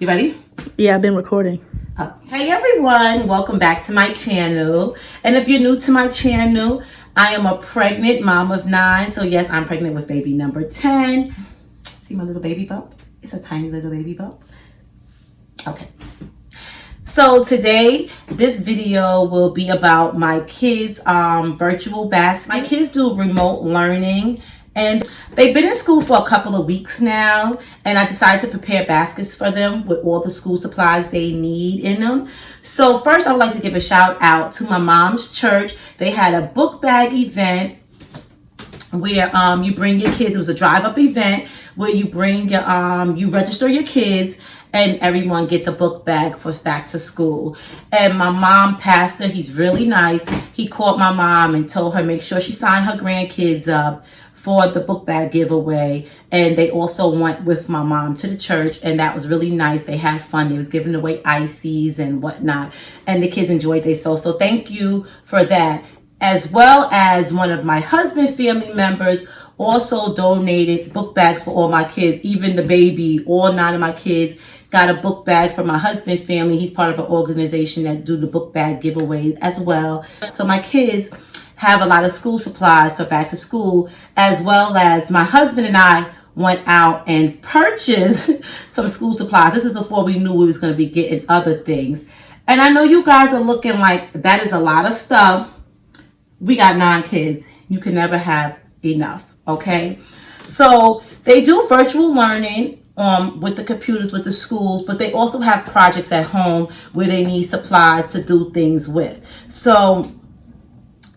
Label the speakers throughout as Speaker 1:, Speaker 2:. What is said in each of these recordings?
Speaker 1: You ready?
Speaker 2: Yeah, I've been recording.
Speaker 1: Hey everyone, welcome back to my channel. And if you're new to my channel, I am a pregnant mom of 9. So yes, I'm pregnant with baby number 10. See my little baby bump? It's a tiny little baby bump. Okay. So today, this video will be about my kids' virtual basket. My kids do remote learning, and they've been in school for a couple of weeks now, and I decided to prepare baskets for them with all the school supplies they need in them. So first, I would like to give a shout out to my mom's church. They had a book bag event where you bring your kids. It was a drive-up event where you bring your you register your kids, and everyone gets a book bag for back to school. And my mom, pastor, he's really nice. He called my mom and told her make sure she signed her grandkids up for the book bag giveaway. And they also went with my mom to the church, and that was really nice. They had fun. They was giving away ices and whatnot, and the kids enjoyed themselves. So thank you for that. As well as one of my husband's family members also donated book bags for all my kids, even the baby. All 9 of my kids got a book bag from my husband's family. He's part of an organization that do the book bag giveaways as well. So my kids have a lot of school supplies for back to school, as well as my husband and I went out and purchased some school supplies. This is before we knew we was going to be getting other things. And I know you guys are looking like that is a lot of stuff. We got 9 kids. You can never have enough, okay? So they do virtual learning with the computers, with the schools, but they also have projects at home where they need supplies to do things with. So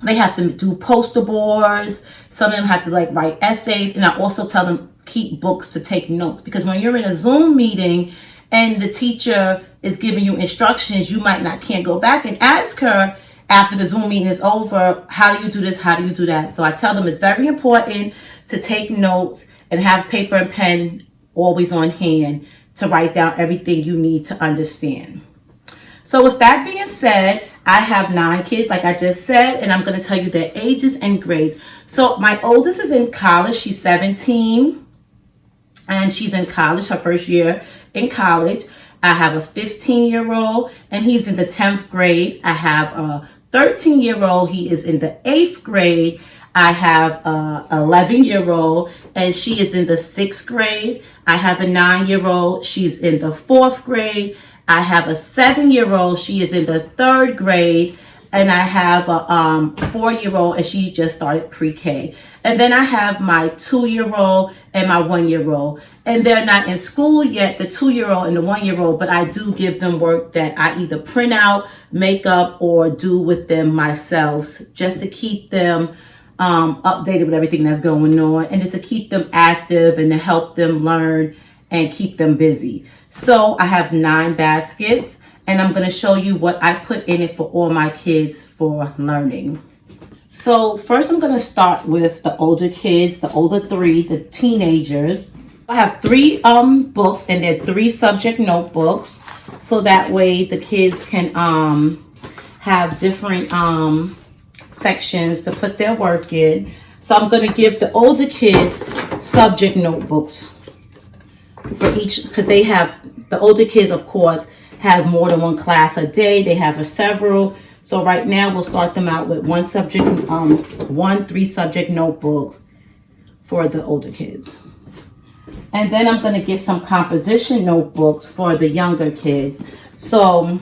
Speaker 1: they have to do poster boards. Some of them have to write essays, and I also tell them keep books to take notes, because when you're in a Zoom meeting and the teacher is giving you instructions, you can't go back and ask her after the Zoom meeting is over, how do you do this? How do you do that? So I tell them it's very important to take notes and have paper and pen always on hand to write down everything you need to understand. So with that being said, I have 9 kids, like I just said, and I'm going to tell you their ages and grades. So my oldest is in college. She's 17, and she's in college, her first year in college. I have a 15-year-old, and he's in the 10th grade. I have a 13-year-old. He is in the 8th grade. I have a 11-year-old, and she is in the 6th grade. I have a 9-year-old. She's in the 4th grade. I have a 7-year-old. She is in the 3rd grade. And I have a 4-year-old, and she just started pre-K. And then I have my 2-year-old and my 1-year-old. And they're not in school yet, the 2-year-old and the 1-year-old, but I do give them work that I either print out, make up, or do with them myself, just to keep them updated with everything that's going on, and just to keep them active and to help them learn and keep them busy. So I have 9 baskets, and I'm going to show you what I put in it for all my kids for learning. So first I'm going to start with the older kids, the older 3, the teenagers. I have 3 books, and they're 3 subject notebooks, so that way the kids can have different sections to put their work in. So I'm going to give the older kids subject notebooks for each, because they have, the older kids of course have more than 1 class a day. They have several. So right now we'll start them out with 1 3 subject notebook for the older kids. And then I'm going to get some composition notebooks for the younger kids. So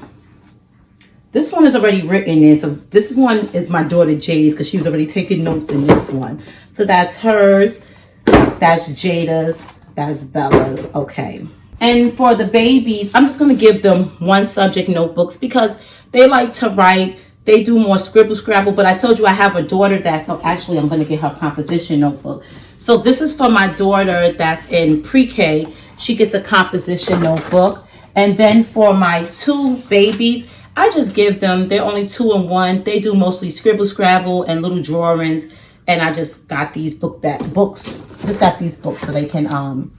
Speaker 1: this one is already written in. So this one is my daughter Jade's, because she was already taking notes in this one. So that's hers. That's Jada's. That's Bella's. Okay. And for the babies, I'm just going to give them 1 subject notebooks, because they like to write. They do more scribble scrabble. But I told you I have a daughter that's, actually I'm going to get her composition notebook. So this is for my daughter that's in pre-K. She gets a composition notebook. And then for my 2 babies, I just give them, they're only 2 and 1. They do mostly scribble scrabble and little drawings. And I just got these books. Just got these books so they can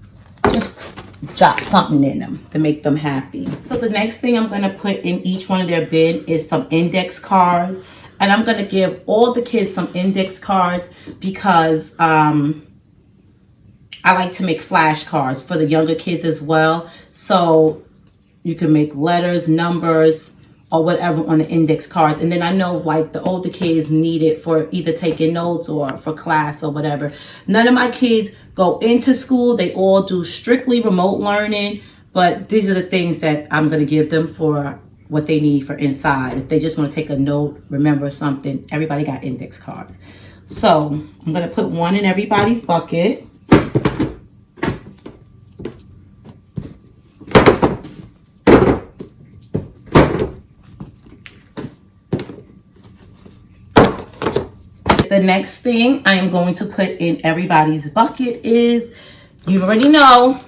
Speaker 1: just jot something in them to make them happy. So the next thing I'm going to put in each one of their bin is some index cards. And I'm going to give all the kids some index cards, because I like to make flashcards for the younger kids as well. So You can make letters, numbers, or whatever on the index cards. And then I know like the older kids need it for either taking notes or for class or whatever. None of my kids go into school. They all do strictly remote learning. But these are the things that I'm going to give them for what they need for inside. If they just want to take a note, remember something, everybody got index cards. So I'm going to put one in everybody's bucket. The next thing I am going to put in everybody's bucket is, you already know,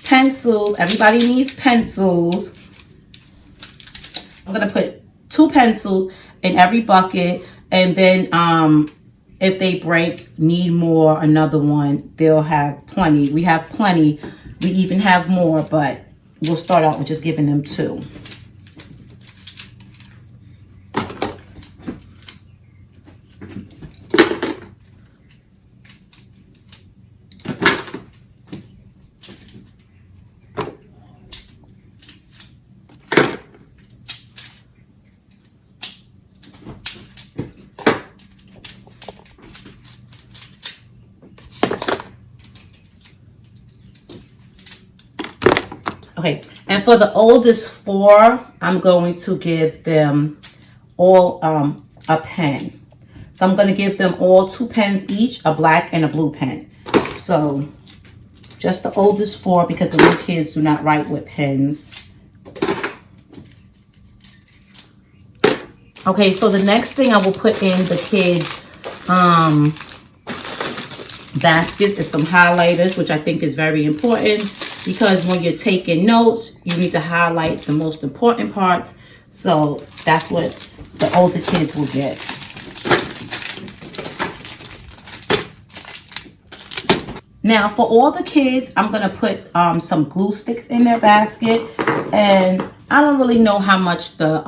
Speaker 1: pencils. Everybody needs pencils. I'm going to put 2 pencils in every bucket. And then if they break, need more, another one, they'll have plenty. We have plenty. We even have more, but we'll start out with just giving them 2. Okay, and for the oldest 4, I'm going to give them all a pen. So I'm going to give them all 2 pens each, a black and a blue pen. So just the oldest 4, because the little kids do not write with pens. Okay, so the next thing I will put in the kids' basket is some highlighters, which I think is very important. Because when you're taking notes, you need to highlight the most important parts. So that's what the older kids will get. Now for all the kids, I'm going to put some glue sticks in their basket. And I don't really know how much the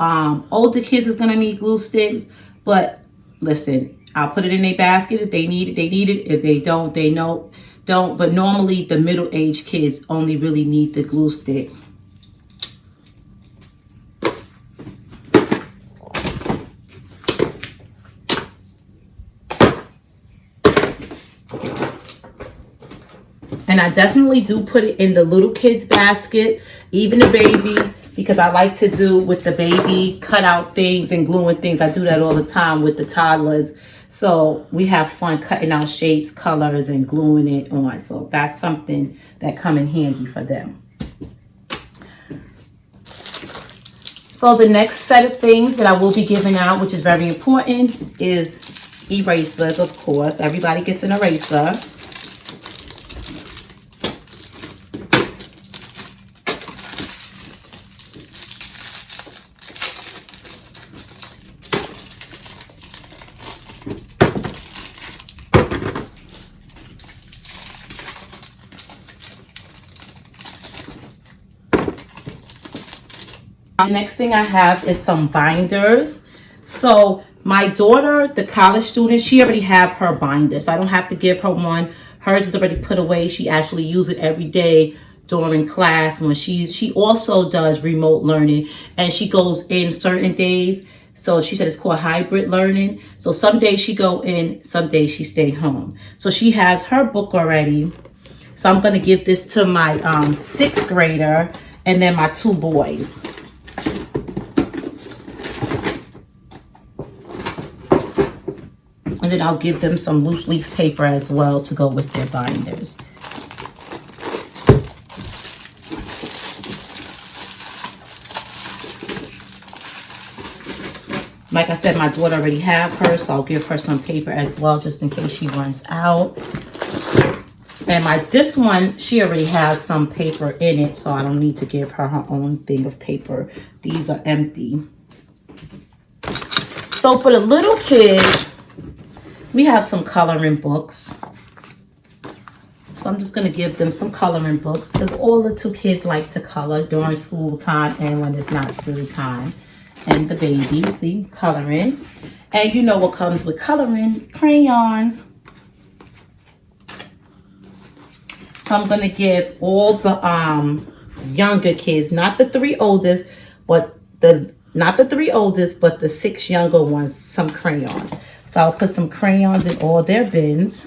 Speaker 1: older kids is going to need glue sticks. But listen, I'll put it in their basket. If they need it, they need it. If they don't, they don't. But normally the middle-aged kids only really need the glue stick. And I definitely do put it in the little kids basket, even the baby, because I like to do with the baby, cut out things and gluing things. I do that all the time with the toddlers. So we have fun cutting out shapes, colors, and gluing it on. So that's something that come in handy for them. So the next set of things that I will be giving out, which is very important, is erasers, of course. Everybody gets an eraser. The next thing I have is some binders. So my daughter, the college student, she already have her binder. So I don't have to give her one. Hers is already put away. She actually uses it every day during class when she also does remote learning, and she goes in certain days. So she said it's called hybrid learning. So some days she go in, some days she stay home. So she has her book already. So I'm going to give this to my 6th grader and then my 2 boys. And then I'll give them some loose leaf paper as well to go with their binders. Like I said, my daughter already have hers, so I'll give her some paper as well, just in case she runs out. And this one, she already has some paper in it, so I don't need to give her her own thing of paper. These are empty. So for the little kids, we have some coloring books. So I'm just going to give them some coloring books because all the 2 kids like to color during school time and when it's not school time. And the baby, see, coloring. And you know what comes with coloring? Crayons. So I'm going to give all the younger kids, not the three oldest, but the 6 younger ones, some crayons. So I'll put some crayons in all their bins.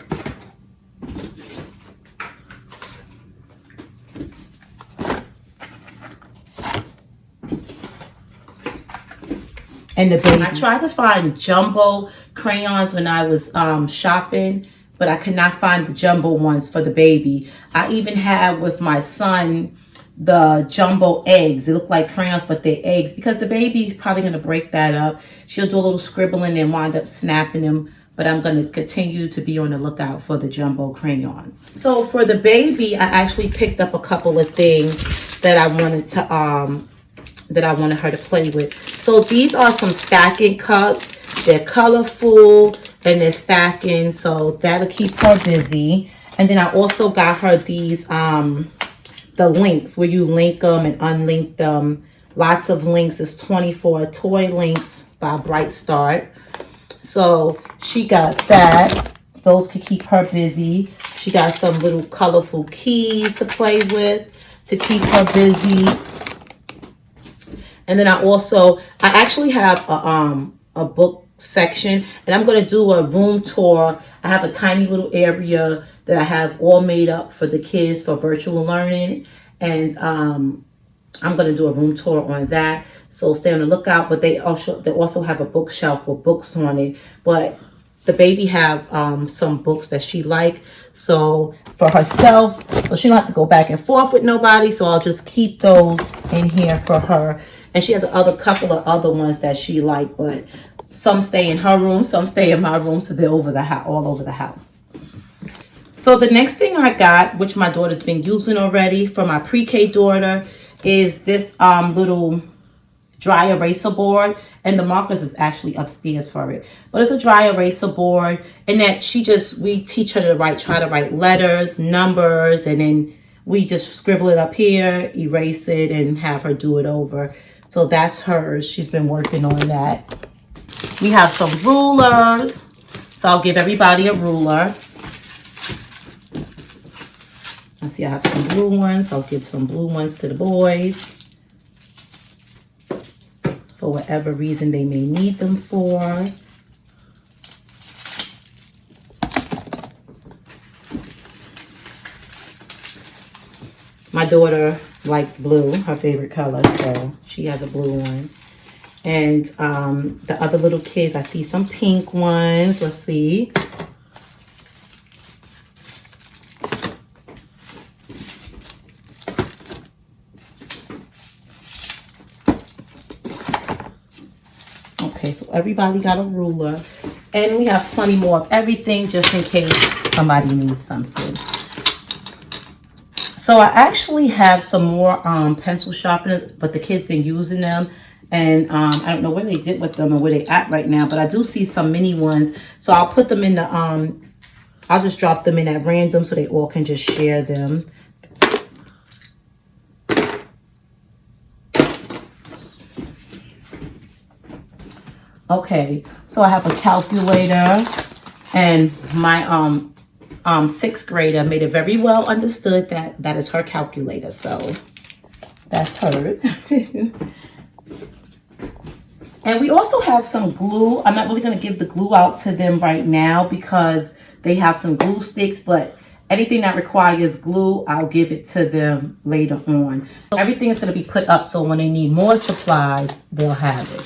Speaker 1: And the baby. I tried to find jumbo crayons when I was shopping, but I could not find the jumbo ones for the baby. I even had with my son the jumbo eggs. It look like crayons, but they're eggs, because the baby's probably going to break that up. She'll do a little scribbling and wind up snapping them, but I'm going to continue to be on the lookout for the jumbo crayons. So for the baby, I actually picked up a couple of things that I wanted to that I wanted her to play with. So these are some stacking cups. They're colorful and they're stacking, so that'll keep her busy. And then I also got her these the links where you link them and unlink them. Lots of links. It's 24 toy links by Bright Start. So she got that. Those could keep her busy. She got some little colorful keys to play with to keep her busy. And then I actually have a book section, and I'm going to do a room tour. I have a tiny little area that I have all made up for the kids for virtual learning, and I'm going to do a room tour on that. So stay on the lookout. But they also have a bookshelf with books on it. But the baby have some books that she like. So for herself, so she don't have to go back and forth with nobody. So I'll just keep those in here for her. And she has a couple of other ones that she like, but some stay in her room, some stay in my room, so they're all over the house. So the next thing I got, which my daughter's been using already for my pre-K daughter, is this little dry eraser board, and the markers is actually upstairs for it. But it's a dry eraser board, and that we teach her to try to write letters, numbers, and then we just scribble it up here, erase it, and have her do it over. So that's hers. She's been working on that. We have some rulers. So I'll give everybody a ruler. I see I have some blue ones. So I'll give some blue ones to the boys for whatever reason they may need them for. My daughter likes blue, her favorite color, so she has a blue one. And the other little kids, I see some pink ones. Let's see. Okay, so everybody got a ruler. And we have plenty more of everything just in case somebody needs something. So I actually have some more pencil sharpeners, but the kids been using them. And I don't know what they did with them or where they at right now, but I do see some mini ones. So I'll put them in the, I'll just drop them in at random so they all can just share them. Okay, so I have a calculator, and my 6th grader made it very well understood that that is her calculator. So that's hers. And we also have some glue. I'm not really going to give the glue out to them right now because they have some glue sticks, but anything that requires glue, I'll give it to them later on. So everything is going to be put up so when they need more supplies, they'll have it.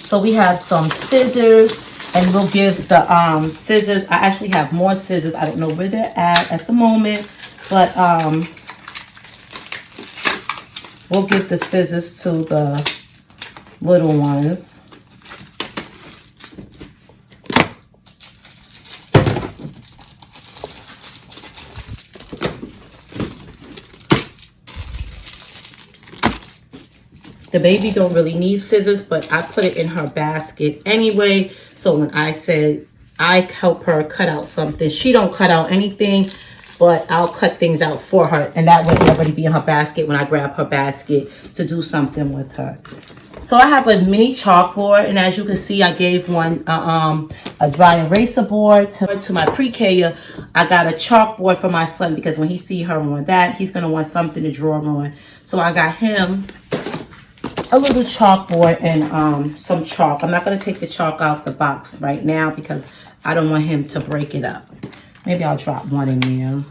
Speaker 1: So we have some scissors, and we'll give the scissors. I actually have more scissors. I don't know where they're at the moment, but we'll give the scissors to the little ones. The baby don't really need scissors, but I put it in her basket anyway. So when I said I help her cut out something, she don't cut out anything, but I'll cut things out for her. And that way it'll already be in her basket when I grab her basket to do something with her. So I have a mini chalkboard, and as you can see, I gave one a dry eraser board to my pre-K. I got a chalkboard for my son because when he see her on that, he's gonna want something to draw on. So I got him a little chalkboard and some chalk. I'm not gonna take the chalk out the box right now because I don't want him to break it up. Maybe I'll drop one in there.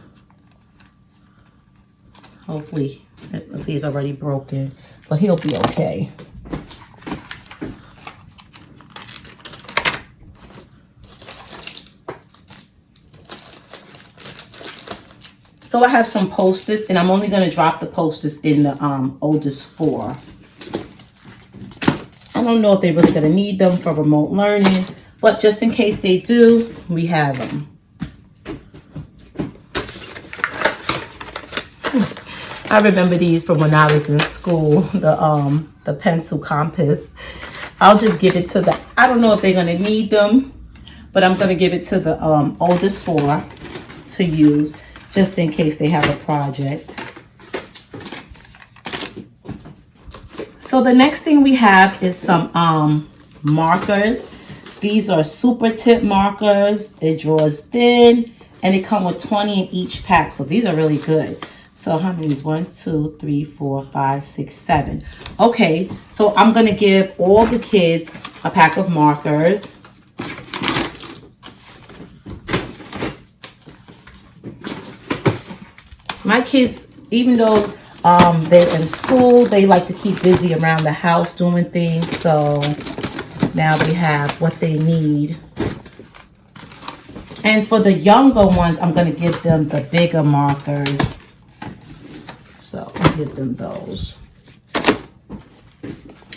Speaker 1: Hopefully, let's see, it's already broken, but he'll be okay. So I have some Post-its, and I'm only going to drop the Post-its in the oldest 4. I don't know if they're really going to need them for remote learning, but just in case they do, we have them. I remember these from when I was in school, the pencil compass. I'll just give it to the, I don't know if they're going to need them, but I'm going to give it to the oldest 4 to use, just in case they have a project. So the next thing we have is some markers. These are super tip markers. It draws thin, and it comes with 20 in each pack. So these are really good. So how many is 1, 2, 3, 4, 5, 6, 7. Okay, so I'm gonna give all the kids a pack of markers. My kids, even though they're in school, they like to keep busy around the house doing things. So now they have what they need. And for the younger ones, I'm going to give them the bigger markers. So I'll give them those.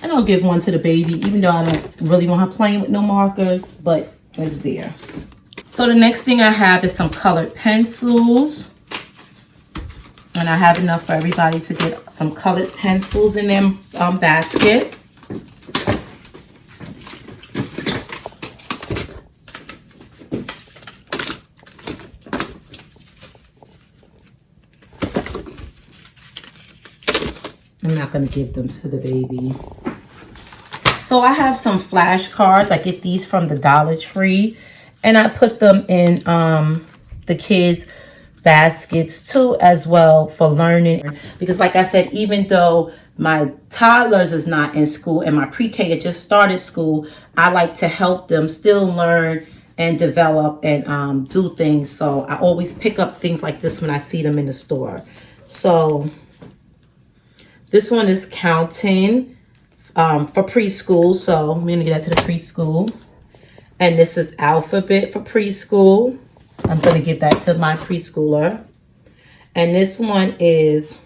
Speaker 1: And I'll give one to the baby, even though I don't really want her playing with no markers, but it's there. So the next thing I have is some colored pencils. And I have enough for everybody to get some colored pencils in their basket. I'm not going to give them to the baby. So I have some flashcards. I get these from the Dollar Tree. And I put them in the kids' baskets too as well for learning, because like I said, even though my toddlers is not in school and my pre-K had just started school, I like to help them still learn and develop and do things. So I always pick up things like this when I see them in the store. So this one is counting for preschool, so I'm gonna get that to the preschool. And this is alphabet for preschool. I'm going to give that to my preschooler. And this one is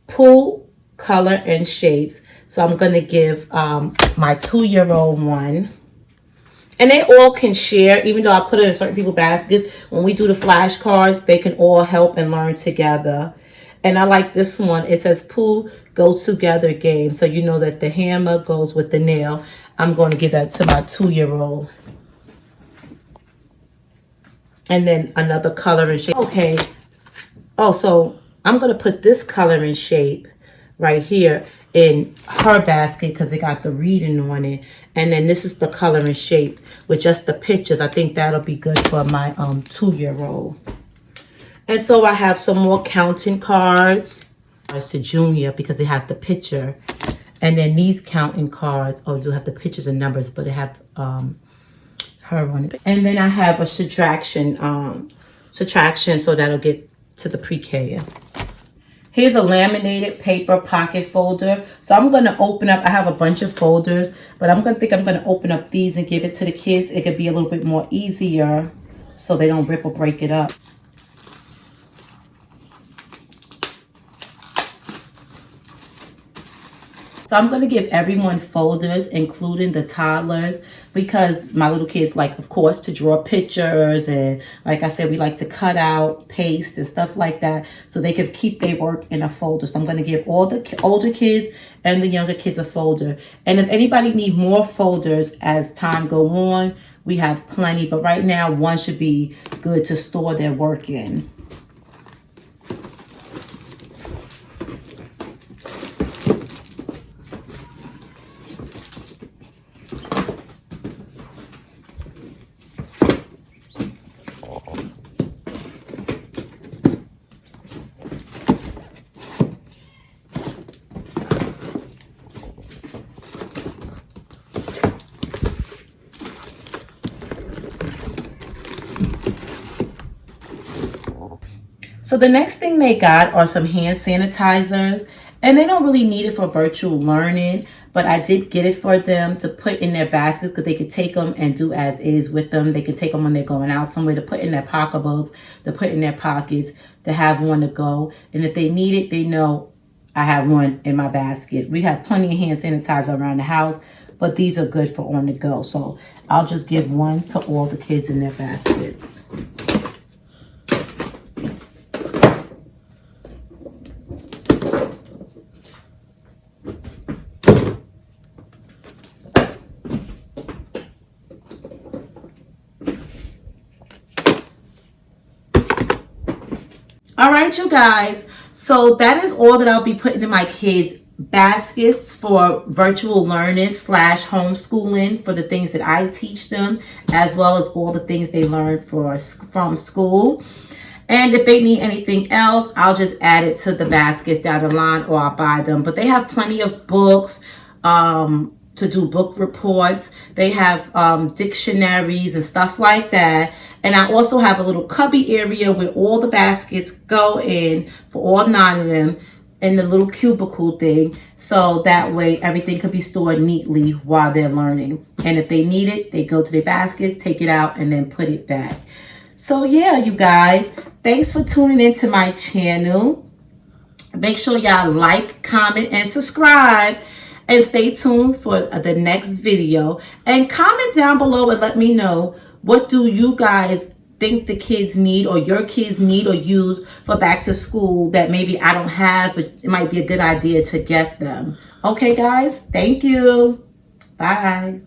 Speaker 1: pool, color, and shapes. So I'm going to give my 2-year-old one. And they all can share, even though I put it in certain people's baskets. When we do the flashcards, they can all help and learn together. And I like this one. It says pool go together game. So you know that the hammer goes with the nail. I'm going to give that to my 2-year-old. And then another color and shape. Okay. Oh, so I'm going to put this color and shape right here in her basket because it got the reading on it. And then this is the color and shape with just the pictures. I think that'll be good for my 2-year-old. And so I have some more counting cards. Cards to Junior because they have the picture. And then these counting cards, do have the pictures and numbers, but they have her on it. And then I have a subtraction, so that'll get to the pre-K. Here's a laminated paper pocket folder. So I'm going to open up, I have a bunch of folders, but I'm going to open up these and give it to the kids. It could be a little bit more easier so they don't rip or break it up. So I'm going to give everyone folders, including the toddlers, because my little kids like, of course, to draw pictures. And like I said, we like to cut out, paste, and stuff like that. So they can keep their work in a folder. So I'm going to give all the older kids and the younger kids a folder. And if anybody need more folders as time go on, we have plenty. But right now, one should be good to store their work in. So the next thing they got are some hand sanitizers, and they don't really need it for virtual learning, but I did get it for them to put in their baskets because they could take them and do as is with them. They can take them when they're going out somewhere, to put in their pocketbooks, to put in their pockets, to have one to go. And if they need it, they know I have one in my basket. We have plenty of hand sanitizer around the house, but these are good for on the go. So I'll just give one to all the kids in their baskets. All right, you guys. So that is all that I'll be putting in my kids' baskets for virtual learning / homeschooling, for the things that I teach them, as well as all the things they learn from school. And if they need anything else, I'll just add it to the baskets down the line, or I'll buy them. But they have plenty of books to do book reports. They have dictionaries and stuff like that. And I also have a little cubby area where all the baskets go in for all 9 of them, in the little cubicle thing. So that way everything could be stored neatly while they're learning. And if they need it, they go to their baskets, take it out, and then put it back. So yeah, you guys, thanks for tuning into my channel. Make sure y'all like, comment, and subscribe. And stay tuned for the next video. And comment down below and let me know, what do you guys think the kids need, or your kids need or use for back to school, that maybe I don't have, but it might be a good idea to get them. Okay, guys? Thank you. Bye.